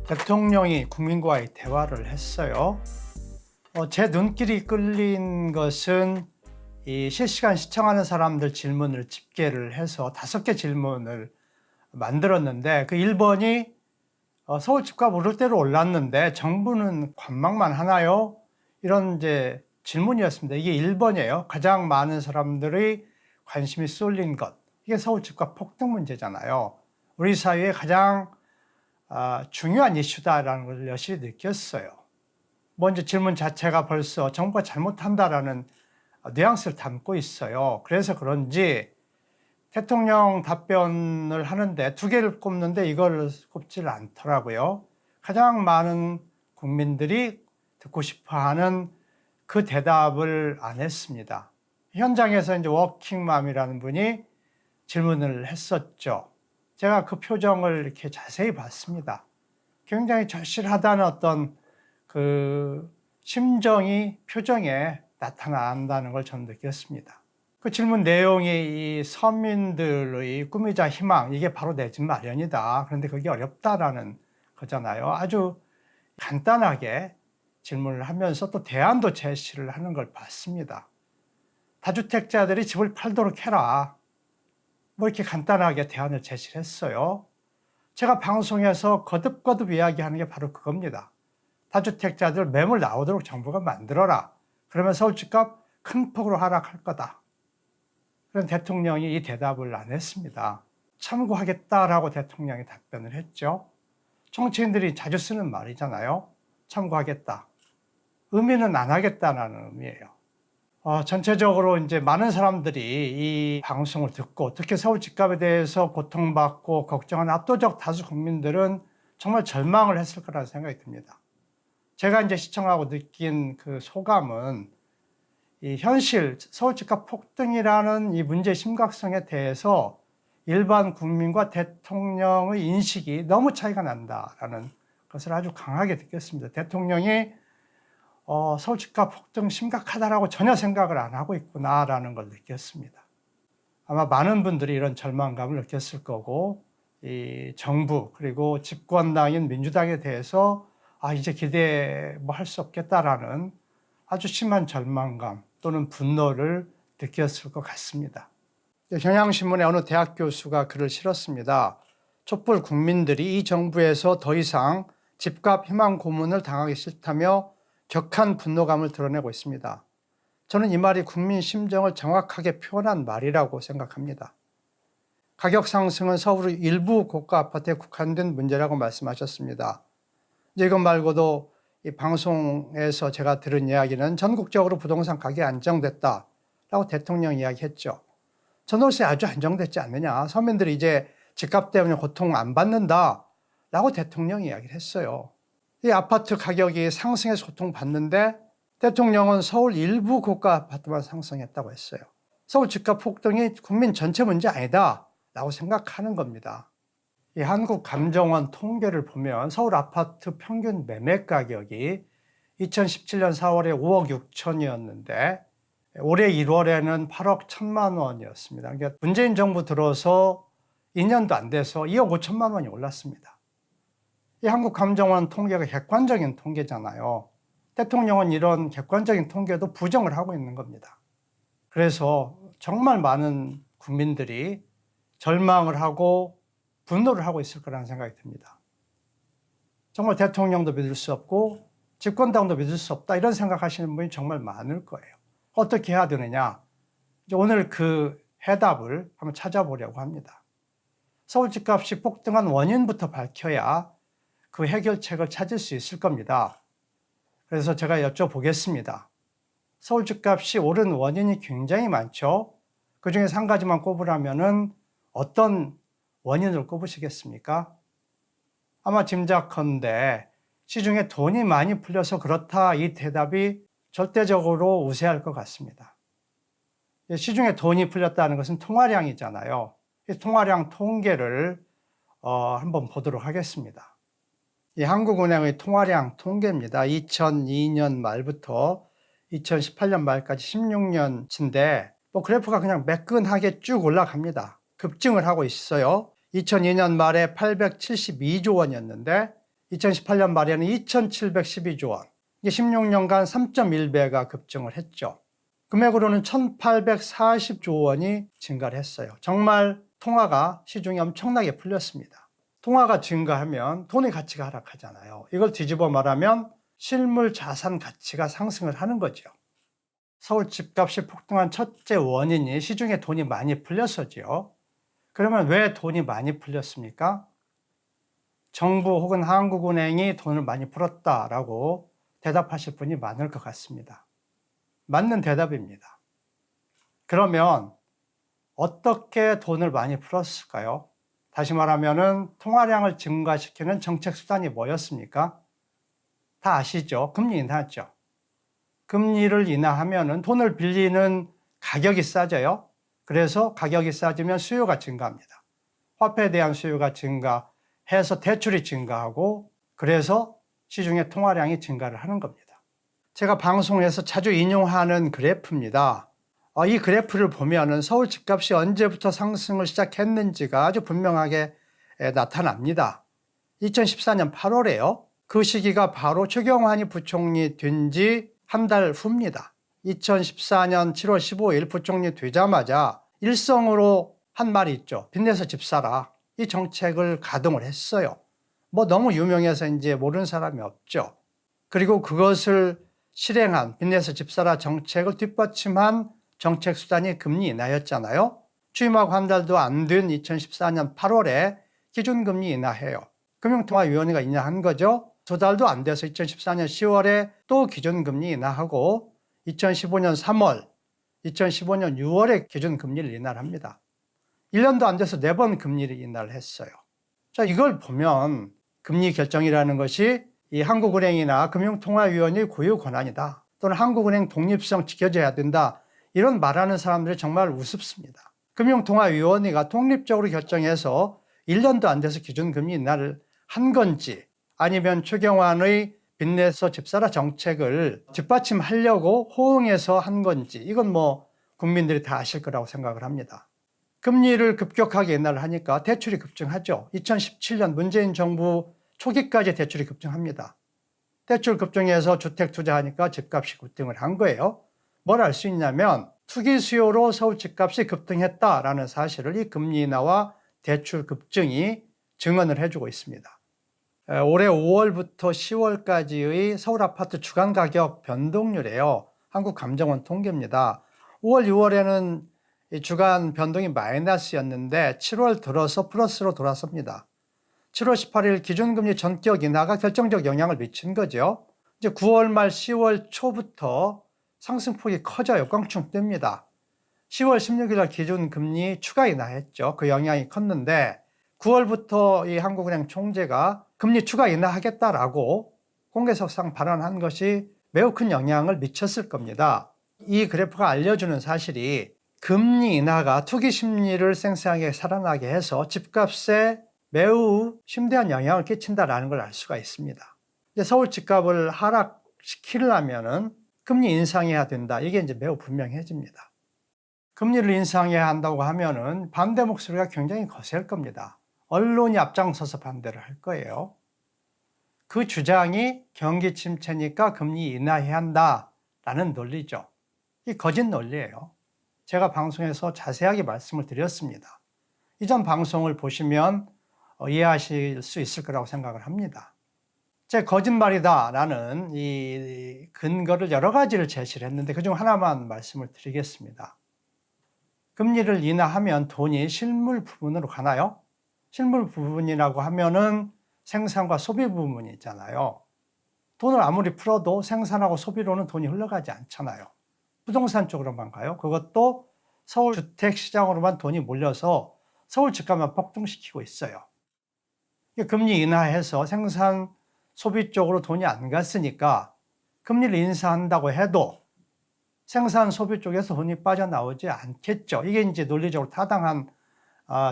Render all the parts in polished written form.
대통령이 국민과의 대화를 했어요. 제 눈길이 끌린 것은 이 실시간 시청하는 사람들 질문을 집계를 해서 5개 질문을 만들었는데 그 1번이 서울 집값 오를 대로 올랐는데 정부는 관망만 하나요? 이런 이제 질문이었습니다. 이게 1번이에요. 가장 많은 사람들이 관심이 쏠린 것. 이게 서울 집값 폭등 문제잖아요. 우리 사회에 가장 중요한 이슈다라는 걸 여실히 느꼈어요. 먼저 질문 자체가 벌써 정부가 잘못한다라는 뉘앙스를 담고 있어요. 그래서 그런지 대통령 답변을 하는데 2개를 꼽는데 이걸 꼽지를 않더라고요. 가장 많은 국민들이 듣고 싶어 하는 그 대답을 안 했습니다. 현장에서 이제 워킹맘이라는 분이 질문을 했었죠. 제가 그 표정을 이렇게 자세히 봤습니다. 굉장히 절실하다는 어떤 그 심정이 표정에 나타난다는 걸 저는 느꼈습니다. 그 질문 내용이 이 서민들의 꿈이자 희망, 이게 바로 내 집 마련이다. 그런데 그게 어렵다라는 거잖아요. 아주 간단하게 질문을 하면서 또 대안도 제시를 하는 걸 봤습니다. 다주택자들이 집을 팔도록 해라. 뭐 이렇게 간단하게 대안을 제시를 했어요. 제가 방송에서 거듭거듭 이야기하는 게 바로 그겁니다. 다주택자들 매물 나오도록 정부가 만들어라. 그러면 서울 집값 큰 폭으로 하락할 거다. 그런 대통령이 이 대답을 안 했습니다. 참고하겠다라고 대통령이 답변을 했죠. 정치인들이 자주 쓰는 말이잖아요. 참고하겠다. 의미는 안 하겠다는 의미예요. 전체적으로 이제 많은 사람들이 이 방송을 듣고 특히 서울 집값에 대해서 고통받고 걱정하는 압도적 다수 국민들은 정말 절망을 했을 거라는 생각이 듭니다. 제가 이제 시청하고 느낀 그 소감은 이 현실 서울 집값 폭등이라는 이 문제의 심각성에 대해서 일반 국민과 대통령의 인식이 너무 차이가 난다라는 것을 아주 강하게 느꼈습니다. 대통령이 서울 집값 폭등 심각하다라고 전혀 생각을 안 하고 있구나라는 걸 느꼈습니다. 아마 많은 분들이 이런 절망감을 느꼈을 거고 이 정부 그리고 집권당인 민주당에 대해서 이제 기대 뭐 할 수 없겠다라는 아주 심한 절망감 또는 분노를 느꼈을 것 같습니다. 경향신문의 어느 대학 교수가 글을 실었습니다. 촛불 국민들이 이 정부에서 더 이상 집값 희망 고문을 당하기 싫다며 격한 분노감을 드러내고 있습니다. 저는 이 말이 국민 심정을 정확하게 표현한 말이라고 생각합니다. 가격 상승은 서울의 일부 고가 아파트에 국한된 문제라고 말씀하셨습니다. 이것 말고도 이 방송에서 제가 들은 이야기는 전국적으로 부동산 가격이 안정됐다라고 대통령 이야기했죠. 전월세 아주 안정됐지 않느냐. 서민들이 이제 집값 때문에 고통 안 받는다라고 대통령이 이야기를 했어요. 이 아파트 가격이 상승해서 고통받는데 대통령은 서울 일부 고가 아파트만 상승했다고 했어요. 서울 집값 폭등이 국민 전체 문제 아니다라고 생각하는 겁니다. 이 한국감정원 통계를 보면 서울 아파트 평균 매매 가격이 2017년 4월에 5억 6천이었는데 올해 1월에는 8억 1천만 원이었습니다. 그러니까 문재인 정부 들어서 2년도 안 돼서 2억 5천만 원이 올랐습니다. 이 한국감정원 통계가 객관적인 통계잖아요. 대통령은 이런 객관적인 통계도 부정을 하고 있는 겁니다. 그래서 정말 많은 국민들이 절망을 하고 분노를 하고 있을 거라는 생각이 듭니다. 정말 대통령도 믿을 수 없고 집권당도 믿을 수 없다 이런 생각하시는 분이 정말 많을 거예요. 어떻게 해야 되느냐? 오늘 그 해답을 한번 찾아보려고 합니다. 서울 집값이 폭등한 원인부터 밝혀야 그 해결책을 찾을 수 있을 겁니다. 그래서 제가 여쭤보겠습니다. 서울 집값이 오른 원인이 굉장히 많죠. 그중에서 한 가지만 꼽으라면은 어떤 원인을 꼽으시겠습니까? 아마 짐작컨대 시중에 돈이 많이 풀려서 그렇다 이 대답이 절대적으로 우세할 것 같습니다. 시중에 돈이 풀렸다는 것은 통화량이잖아요. 이 통화량 통계를 한번 보도록 하겠습니다. 이 한국은행의 통화량 통계입니다. 2002년 말부터 2018년 말까지 16년치인데 그래프가 그냥 매끈하게 쭉 올라갑니다. 급증을 하고 있어요. 2002년 말에 872조 원이었는데 2018년 말에는 2,712조 원, 이게 16년간 3.1배가 급증을 했죠. 금액으로는 1,840조 원이 증가를 했어요. 정말 통화가 시중에 엄청나게 풀렸습니다. 통화가 증가하면 돈의 가치가 하락하잖아요. 이걸 뒤집어 말하면 실물 자산 가치가 상승을 하는 거죠. 서울 집값이 폭등한 첫째 원인이 시중에 돈이 많이 풀려서죠. 그러면 왜 돈이 많이 풀렸습니까? 정부 혹은 한국은행이 돈을 많이 풀었다라고 대답하실 분이 많을 것 같습니다. 맞는 대답입니다. 그러면 어떻게 돈을 많이 풀었을까요? 다시 말하면 통화량을 증가시키는 정책 수단이 뭐였습니까? 다 아시죠? 금리 인하죠. 금리를 인하하면 돈을 빌리는 가격이 싸져요. 그래서 가격이 싸지면 수요가 증가합니다. 화폐에 대한 수요가 증가해서 대출이 증가하고 그래서 시중의 통화량이 증가를 하는 겁니다. 제가 방송에서 자주 인용하는 그래프입니다. 이 그래프를 보면 서울 집값이 언제부터 상승을 시작했는지가 아주 분명하게 나타납니다. 2014년 8월에요. 그 시기가 바로 최경환이 부총리 된 지 한 달 후입니다. 2014년 7월 15일 부총리 되자마자 일성으로 한 말이 있죠. 빚내서 집 사라. 이 정책을 가동을 했어요. 뭐 너무 유명해서 이제 모르는 사람이 없죠. 그리고 그것을 실행한 빚내서 집 사라 정책을 뒷받침한 정책 수단이 금리 인하였잖아요. 취임하고 한 달도 안 된 2014년 8월에 기준금리 인하해요. 금융통화위원회가 인하한 거죠. 두 달도 안 돼서 2014년 10월에 또 기준금리 인하하고 2015년 3월, 2015년 6월에 기준금리를 인하를 합니다. 1년도 안 돼서 4번 금리를 인하를 했어요. 자, 이걸 보면 금리 결정이라는 것이 이 한국은행이나 금융통화위원회의 고유 권한이다. 또는 한국은행 독립성 지켜져야 된다. 이런 말하는 사람들이 정말 우습습니다. 금융통화위원회가 독립적으로 결정해서 1년도 안 돼서 기준금리 인하를 한 건지 아니면 최경환의 빚내서 집 사라 정책을 뒷받침하려고 호응해서 한 건지 이건 뭐 국민들이 다 아실 거라고 생각을 합니다. 금리를 급격하게 인하를 하니까 대출이 급증하죠. 2017년 문재인 정부 초기까지 대출이 급증합니다. 대출 급증해서 주택 투자하니까 집값이 급등을 한 거예요. 뭘 알 수 있냐면 투기 수요로 서울 집값이 급등했다라는 사실을 이 금리 인하와 대출 급증이 증언을 해주고 있습니다. 올해 5월부터 10월까지의 서울 아파트 주간 가격 변동률이에요. 한국감정원 통계입니다. 5월, 6월에는 주간 변동이 마이너스였는데 7월 들어서 플러스로 돌아섭니다. 7월 18일 기준금리 전격 인하가 결정적 영향을 미친 거죠. 이제 9월 말 10월 초부터 상승폭이 커져요. 껑충 뜹니다. 10월 16일 날 기준금리 추가 인하했죠. 그 영향이 컸는데 9월부터 이 한국은행 총재가 금리 추가 인하하겠다라고 공개석상 발언한 것이 매우 큰 영향을 미쳤을 겁니다. 이 그래프가 알려주는 사실이 금리 인하가 투기 심리를 쌩쌩하게 살아나게 해서 집값에 매우 심대한 영향을 끼친다라는 걸 알 수가 있습니다. 이제 서울 집값을 하락시키려면은 금리 인상해야 된다. 이게 이제 매우 분명해집니다. 금리를 인상해야 한다고 하면은 반대 목소리가 굉장히 거셀 겁니다. 언론이 앞장서서 반대를 할 거예요. 그 주장이 경기 침체니까 금리 인하해야 한다라는 논리죠. 이 거짓 논리예요. 제가 방송에서 자세하게 말씀을 드렸습니다. 이전 방송을 보시면 이해하실 수 있을 거라고 생각을 합니다. 제 거짓말이다라는 이 근거를 여러 가지를 제시를 했는데 그중 하나만 말씀을 드리겠습니다. 금리를 인하하면 돈이 실물 부분으로 가나요? 실물 부분이라고 하면은 생산과 소비 부분이 있잖아요. 돈을 아무리 풀어도 생산하고 소비로는 돈이 흘러가지 않잖아요. 부동산 쪽으로만 가요. 그것도 서울 주택시장으로만 돈이 몰려서 서울 집값만 폭등시키고 있어요. 금리 인하해서 생산, 소비 쪽으로 돈이 안 갔으니까 금리를 인상한다고 해도 생산, 소비 쪽에서 돈이 빠져나오지 않겠죠. 이게 이제 논리적으로 타당한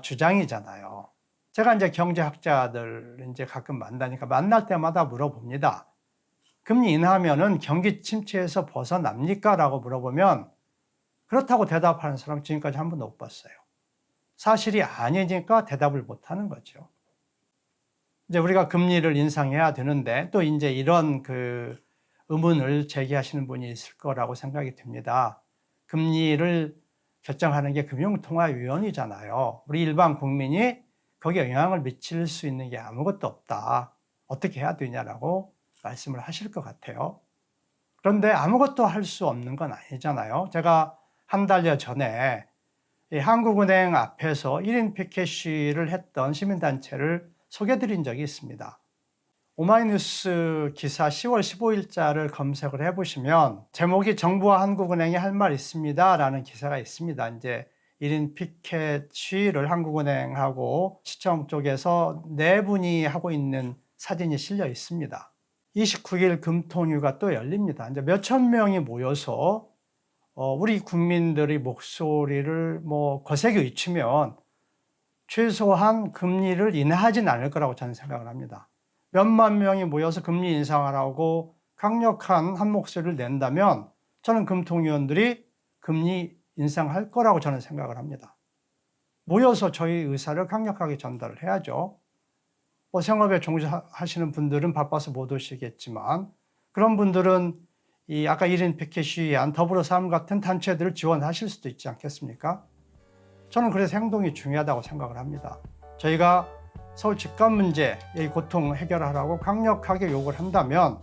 주장이잖아요. 제가 이제 경제학자들 이제 가끔 만날 때마다 물어봅니다. 금리 인하하면은 경기 침체에서 벗어납니까? 라고 물어보면 그렇다고 대답하는 사람 지금까지 한 번도 못 봤어요. 사실이 아니니까 대답을 못 하는 거죠. 이제 우리가 금리를 인상해야 되는데 또 이제 이런 그 의문을 제기하시는 분이 있을 거라고 생각이 듭니다. 금리를 결정하는 게 금융통화위원회잖아요. 우리 일반 국민이 거기에 영향을 미칠 수 있는 게 아무것도 없다. 어떻게 해야 되냐라고 말씀을 하실 것 같아요. 그런데 아무것도 할 수 없는 건 아니잖아요. 제가 한 달여 전에 이 한국은행 앞에서 1인 피켓 시위를 했던 시민단체를 소개드린 적이 있습니다. 오마이뉴스 기사 10월 15일자를 검색을 해보시면 제목이 정부와 한국은행이 할 말 있습니다 라는 기사가 있습니다. 이제 1인 피켓 시위를 한국은행하고 시청 쪽에서 네 분이 하고 있는 사진이 실려 있습니다. 29일 금통위가 또 열립니다. 이제 몇천 명이 모여서 우리 국민들의 목소리를 거세게 외치면 최소한 금리를 인하하진 않을 거라고 저는 생각을 합니다. 몇만 명이 모여서 금리 인상하라고 강력한 한 목소리를 낸다면 저는 금통위원들이 금리 인상할 거라고 저는 생각을 합니다. 모여서 저희 의사를 강력하게 전달을 해야죠. 생업에 종사하시는 분들은 바빠서 못 오시겠지만 그런 분들은 이 아까 1인 피켓 시위한 더불어삶 같은 단체들을 지원하실 수도 있지 않겠습니까? 저는 그래서 행동이 중요하다고 생각을 합니다. 저희가 서울 집값 문제의 고통 해결하라고 강력하게 요구를 한다면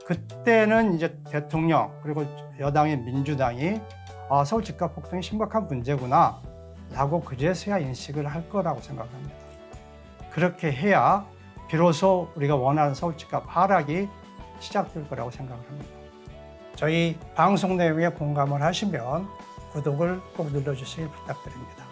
그때는 이제 대통령 그리고 여당인 민주당이 서울 집값 폭등이 심각한 문제구나 라고 그제서야 인식을 할 거라고 생각을 합니다. 그렇게 해야 비로소 우리가 원하는 서울 집값 하락이 시작될 거라고 생각을 합니다. 저희 방송 내용에 공감을 하시면 구독을 꼭 눌러주시길 부탁드립니다.